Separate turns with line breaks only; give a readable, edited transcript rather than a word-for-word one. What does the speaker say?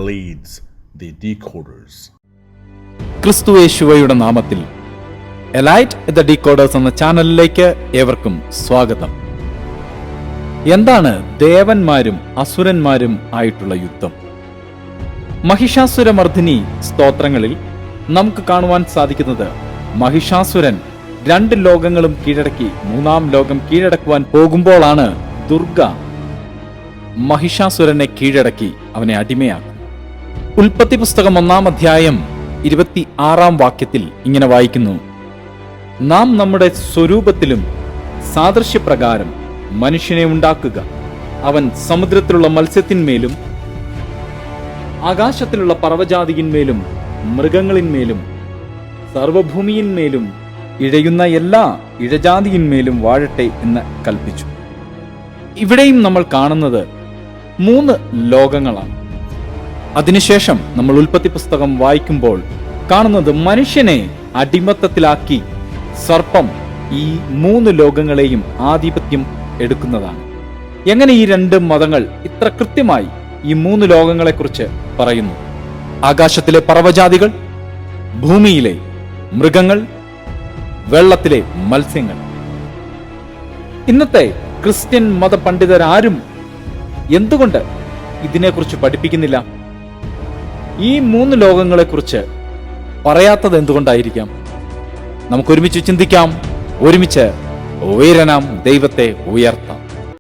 leads the decoders.
ക്രിസ്തുയേശുവയുടെ നാമത്തിൽ elite the decoders എന്ന ചാനലിലേക്ക് ഏവർക്കും സ്വാഗതം. എന്താണ് ദേവന്മാരും അസുരന്മാരും ആയിട്ടുള്ള യുദ്ധം? മഹിഷാസുരമർദ്ദിനി സ്തോത്രങ്ങളിൽ നമുക്ക് കാണുവാൻ സാധിക്കുന്നത് മഹിഷാസുരൻ 2 ലോകങ്ങളും കീഴടക്കി 3-ാം ലോകം കീഴടക്കുവാൻ പോകുമ്പോഴാണ് ദുർഗ മഹിഷാസുരനെ കീഴടക്കി അവനെ അടിമയാക്കും. ഉൽപ്പത്തി പുസ്തകം 1-ാം അധ്യായം 26-ാം വാക്യത്തിൽ ഇങ്ങനെ വായിക്കുന്നു: നാം നമ്മുടെ സ്വരൂപത്തിലും സാദൃശ്യപ്രകാരം മനുഷ്യനെ ഉണ്ടാക്കുക, അവൻ സമുദ്രത്തിലുള്ള മത്സ്യത്തിന്മേലും ആകാശത്തിലുള്ള പർവ്വജാതിയിന്മേലും മൃഗങ്ങളിന്മേലും സർവഭൂമിയിന്മേലും ഇഴയുന്ന എല്ലാ ഇഴജാതിയിന്മേലും വാഴട്ടെ എന്ന് കൽപ്പിച്ചു. ഇവിടെയും നമ്മൾ കാണുന്നത് 3 ലോകങ്ങളാണ്. അതിനുശേഷം നമ്മൾ ഉൽപ്പത്തി പുസ്തകം വായിക്കുമ്പോൾ കാണുന്നത് മനുഷ്യനെ അടിമത്തത്തിലാക്കി സർപ്പം ഈ 3 ലോകങ്ങളെയും ആധിപത്യം എടുക്കുന്നതാണ്. എങ്ങനെ ഈ 2 മതങ്ങൾ ഇത്ര കൃത്യമായി ഈ 3 ലോകങ്ങളെക്കുറിച്ച് പറയുന്നു? ആകാശത്തിലെ പർവ്വജാതികൾ, ഭൂമിയിലെ മൃഗങ്ങൾ, വെള്ളത്തിലെ മത്സ്യങ്ങൾ. ഇന്നത്തെ ക്രിസ്ത്യൻ മതപണ്ഡിതരാരും എന്തുകൊണ്ട് ഇതിനെക്കുറിച്ച് പഠിപ്പിക്കുന്നില്ല? ഈ 3 ലോകങ്ങളെക്കുറിച്ച് പറയാത്തത് എന്തുകൊണ്ടായിരിക്കാം? നമുക്കൊരുമിച്ച് ചിന്തിക്കാം, ഒരുമിച്ച് ഉയരനാം ദൈവത്തെ ഉയർത്താം.